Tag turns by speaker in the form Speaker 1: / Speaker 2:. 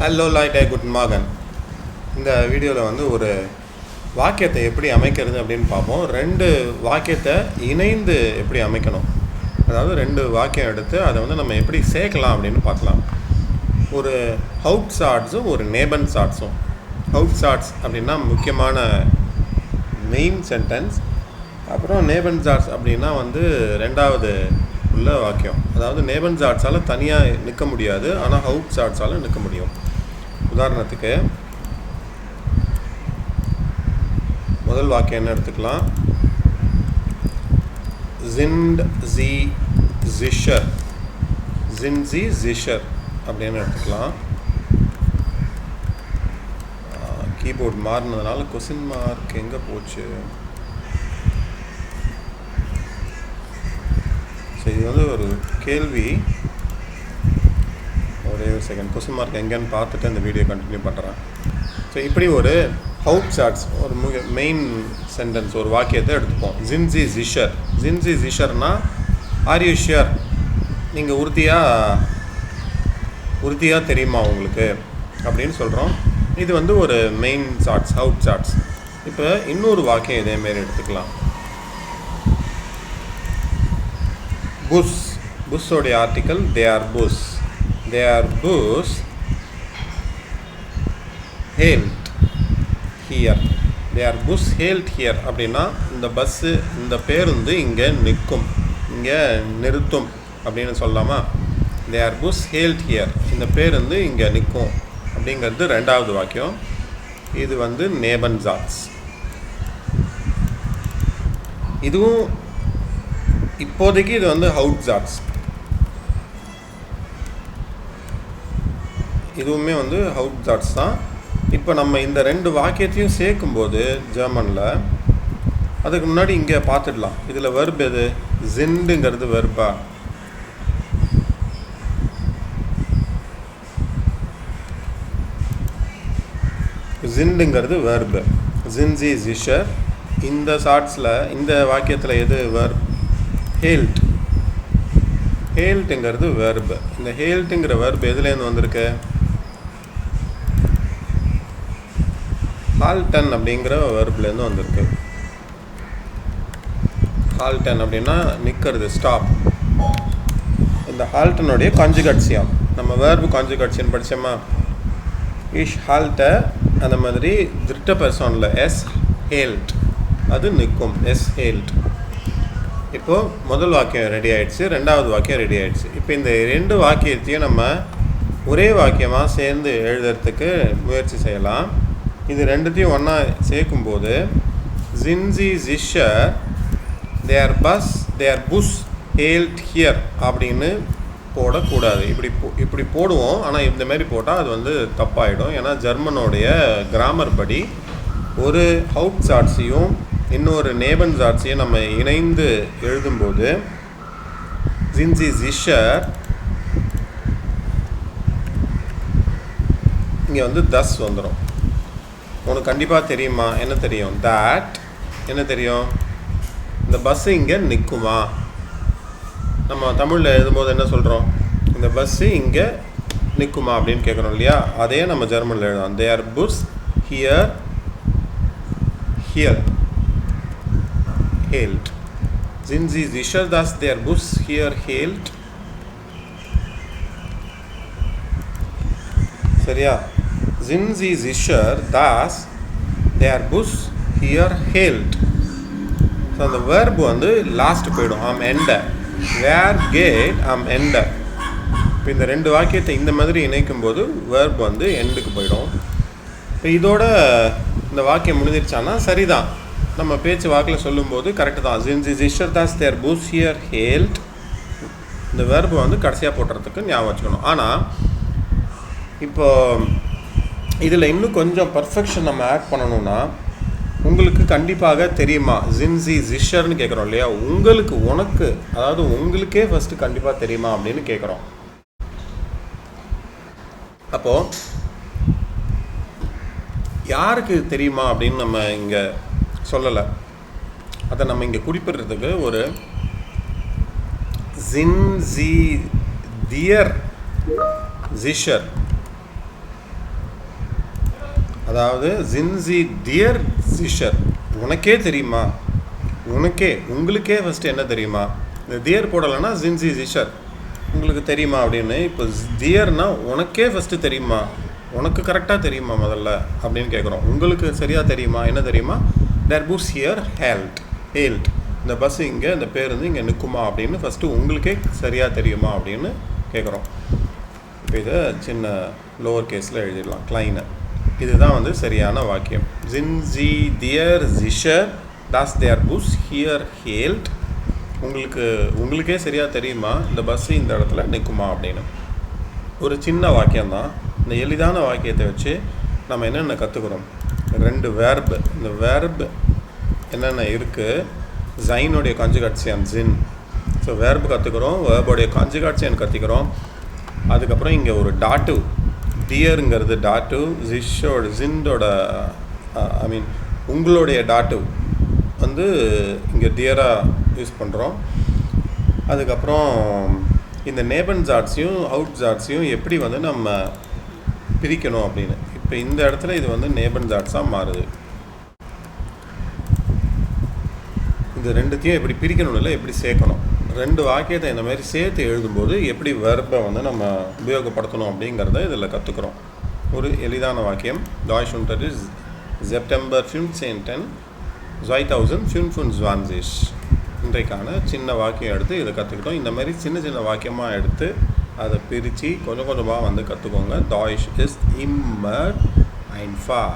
Speaker 1: Hello லைட்டே good Morgan. இந்த வீடியோவில் வந்து ஒரு வாக்கியத்தை எப்படி அமைக்கிறது அப்படின்னு பார்ப்போம். ரெண்டு வாக்கியத்தை இணைந்து எப்படி அமைக்கணும், அதாவது ரெண்டு வாக்கியம் எடுத்து அதை வந்து நம்ம எப்படி சேர்க்கலாம் அப்படின்னு பார்க்கலாம். ஒரு ஹவுட் சாட்ஸும் ஒரு நேபன் சாட்ஸும். ஹவுட் சாட்ஸ் அப்படின்னா முக்கியமான மெயின் சென்டென்ஸ், அப்புறம் நேபன் சாட்ஸ் அப்படின்னா வந்து ரெண்டாவது உள்ள வாக்கியம். அதாவது நேபன் சாட்ஸால் தனியாக நிற்க முடியாது, ஆனால் ஹவுட் சாட்ஸால் நிற்க முடியும். உதாரணத்துக்கு முதல் வாக்கியம் என்ன எடுத்துக்கலாம், ஜிண்ட் ஜி ஜிஷர், ஜின் ஜி ஜிஷர் அப்படின்னு எடுத்துக்கலாம். கீபோர்ட் மாறினதுனால கொஸ்டின் மார்க் எங்கே போச்சு? ஸோ இது வந்து ஒரு கேள்வி. ஒரே ஒரு செகண்ட், கொஸ்டின் மார்க் எங்கேன்னு பார்த்துட்டு அந்த வீடியோ கண்டினியூ பண்ணுறேன். ஸோ இப்படி ஒரு ஹவுட் சாட்ஸ், ஒரு மெயின் சென்டென்ஸ், ஒரு வாக்கியத்தை எடுத்துப்போம். ஜின்ஜி ஜிஷர். ஜின்ஜி ஜிஷர்னா ஆர் யூ ஷியர், நீங்கள் உறுதியாக தெரியுமா உங்களுக்கு அப்படின்னு சொல்கிறோம். இது வந்து ஒரு மெயின் சாட்ஸ், ஹவுட் சாட்ஸ். இப்போ இன்னொரு வாக்கியம் இதேமாரி எடுத்துக்கலாம். புஷ், புஷ்ஷோடைய ஆர்டிக்கல் தே ஆர் புஷ், தே ஆர் புஷ் ஹேல்ட் ஹியர், தே ஆர் புஷ் ஹேல்ட் ஹியர் அப்படின்னா இந்த பஸ்ஸு, இந்த பேருந்து இங்கே நிற்கும், இங்கே நிறுத்தும் அப்படின்னு சொல்லலாமா? தே ஆர் புஷ் ஹேல்ட் ஹியர், இந்த பேருந்து இங்கே நிற்கும் அப்படிங்கிறது ரெண்டாவது வாக்கியம். இது வந்து நேபன் சாட்ஸ். இதுவும் இப்போதைக்கு இது வந்து ஹவுட் சாட்ஸ். இதுவுமே வந்து ஹவுட் சாட்ஸ் தான். இப்போ நம்ம இந்த ரெண்டு வாக்கியத்தையும் சேர்க்கும்போது ஜெர்மனில், அதுக்கு முன்னாடி இங்கே பார்த்துடலாம். இதில் வெர்ப் எது? ஜிண்டுங்கிறது வெர்பா? ஜிண்டுங்கிறது வெர்பு. ஜின்ஜி ஜிஷர். இந்த சாட்ஸில், இந்த வாக்கியத்தில் எது வெர்ப்? ஹேல்ட். ஹேல்ட்டுங்கிறது வெர்பு. இந்த ஹேல்ட்டுங்கிற வெர்பு எதுலேருந்து வந்திருக்கு? ஹால்டன் அப்படிங்கிற வெர்ப்லேருந்து வந்திருக்கு. ஹால்டன் அப்படின்னா நிற்கிறது, ஸ்டாப். இந்த ஹால்டனுடைய கான்ஜுகேட்ஸியம், நம்ம வெர்பு கான்ஜுகேட்ஸியம் படித்தோமா? இஷ் ஹால்ட்ட, அந்த மாதிரி திருட்ட பர்சனில் எஸ் ஹேல்ட், அது நிற்கும், எஸ் ஹேல்ட். இப்போது முதல் வாக்கியம் ரெடி ஆகிடுச்சு, ரெண்டாவது வாக்கியம் ரெடி ஆகிடுச்சு. இப்போ இந்த ரெண்டு வாக்கியத்தையும் நம்ம ஒரே வாக்கியமாக சேர்ந்து எழுதுறதுக்கு முயற்சி செய்யலாம். இது ரெண்டுத்தையும் ஒன்றா சேர்க்கும்போது ஜின்ஜி ஜிஷர் தே ஆர் புஷ் ஹேல்ட் ஹியர் அப்படின்னு போடக்கூடாது. இப்படி போடுவோம், ஆனால் இந்த மாதிரி போட்டால் அது வந்து தப்பாயிடும். ஏன்னா ஜெர்மனோடைய கிராமர் படி ஒரு ஹவுட் சாட்ஸையும் இன்னொரு நேபன் சாட்ஸையும் நம்ம இணைந்து எழுதும்போது ஜின்ஜி ஜிஷர் இங்கே வந்து தஸ் வந்துடும். உனக்கு கண்டிப்பாக தெரியுமா? என்ன தெரியும்? தட். என்ன தெரியும்? இந்த பஸ்ஸு இங்கே நிற்குமா? நம்ம தமிழில் எழுதும்போது என்ன சொல்கிறோம்? இந்த பஸ்ஸு இங்கே நிற்குமா அப்படின்னு கேட்குறோம் இல்லையா? அதே நம்ம ஜெர்மனில் எழுதுவோம். தே ஆர் புஷ் ஹியர் ஹியர் ஹேல்ட். Sind Sie sicher, dass der Bus hier hält? சரியா? Sind Sie sicher, dass der Bus hier hält? So அந்த verb வந்து லாஸ்ட் போயிடும், am Ende. Wer geht am Ende? இப்போ இந்த ரெண்டு வாக்கியத்தை இந்த மாதிரி இணைக்கும் போது verb வந்து எண்டுக்கு போயிடும். இப்போ இதோட இந்த வாக்கியம் முடிஞ்சிருச்சானா சரிதான், நம்ம பேச்சு வாக்கில் சொல்லும்போது கரெக்டு தான். ஜின்ஜி ஜிஷர் தாஸ் தேர் புஷ் ஹியர் ஹேல்ட், இந்த வெர்பு வந்து கடைசியாக போட்டுறதுக்கு ஞாபகம் வச்சுக்கணும். ஆனால் இப்போ இதில் இன்னும் கொஞ்சம் பர்ஃபெக்ஷன் நம்ம ஆட் பண்ணணும்னா, உங்களுக்கு கண்டிப்பாக தெரியுமா ஜின்ஜி ஜிஷர்னு கேட்குறோம் இல்லையா? உனக்கு அதாவது உங்களுக்கே ஃபஸ்ட்டு கண்டிப்பாக தெரியுமா அப்படின்னு கேட்குறோம். அப்போது யாருக்கு தெரியுமா அப்படின்னு நம்ம இங்கே சொல்லலை. அதை நம்ம இங்கே குறிப்பிடுறதுக்கு ஒரு ஜின் ஜி தியர் ஜிஷர் அதாவது ஜின்சி டியர் சிஷர், உனக்கே தெரியுமா, உங்களுக்கே ஃபஸ்ட்டு என்ன தெரியுமா. இந்த தியர் போடலைன்னா ஜின்சி சிஷர், உங்களுக்கு தெரியுமா அப்படின்னு. இப்போ தியர்னா உனக்கே ஃபஸ்ட்டு தெரியுமா, உனக்கு கரெக்டாக தெரியுமா முதல்ல அப்படின்னு கேட்குறோம். உங்களுக்கு சரியாக தெரியுமா, என்ன தெரியுமா. தேர் புஸ் ஹியர் ஹேல்ட், இந்த பஸ் இங்கே, இந்த பேருந்து இங்கே நிற்குமா அப்படின்னு ஃபஸ்ட்டு உங்களுக்கே சரியாக தெரியுமா அப்படின்னு கேட்குறோம். இப்போ இதை சின்ன லோவர் கேஸில் எழுதிடலாம், கிளைனர். இதுதான் வந்து சரியான வாக்கியம். ஜின்சி தியர் சிஷர் டாஸ் தேர் புஸ் ஹியர் ஹேல்ட், உங்களுக்கே சரியாக தெரியுமா இந்த பஸ்ஸு இந்த இடத்துல நிற்குமா அப்படின்னு. ஒரு சின்ன வாக்கியம்தான். இந்த எளிதான வாக்கியத்தை வச்சு நம்ம என்னென்ன கற்றுக்குறோம். 2 வேர்பு, இந்த வேர்பு என்னென்ன இருக்குது. ஜைனுடைய கான்ஜுகேட்சியன் ஜின், ஸோ வேர்பு கற்றுக்குறோம், வேர்புடைய கான்ஜுகேட்சியன் கற்றுக்கிறோம். அதுக்கப்புறம் இங்கே ஒரு டாட்டு, டியருங்கிறது டாட்டு, ஜிண்டோட ஐ மீன் உங்களுடைய டாட்டு வந்து இங்கே டியராக யூஸ் பண்ணுறோம். அதுக்கப்புறம் இந்த நேபன் ஜாட்ஸையும் ஹவுட் ஜாட்ஸையும் எப்படி வந்து நம்ம பிரிக்கணும் அப்படின்னு. இப்போ இந்த இடத்துல இது வந்து நேபன் ஜாட்ஸாக மாறுது. இந்த ரெண்டுத்தையும் எப்படி பிரிக்கணும் இல்லை எப்படி சேர்க்கணும். 2 வாக்கியத்தை இந்த மாதிரி சேர்த்து எழுதும்போது எப்படி வெர்பை வந்து நம்ம உபயோகப்படுத்தணும் அப்படிங்கிறத இதில் கற்றுக்குறோம். ஒரு எளிதான வாக்கியம். Deutsch Unterricht September 15 2025. இன்றைக்கான சின்ன வாக்கியம் எடுத்து இதை கற்றுக்கிட்டோம். இந்த மாதிரி சின்ன சின்ன வாக்கியமாக எடுத்து அதை பிரித்து கொஞ்சம் கொஞ்சமாக வந்து கற்றுக்கோங்க. Deutsch ist immer einfach.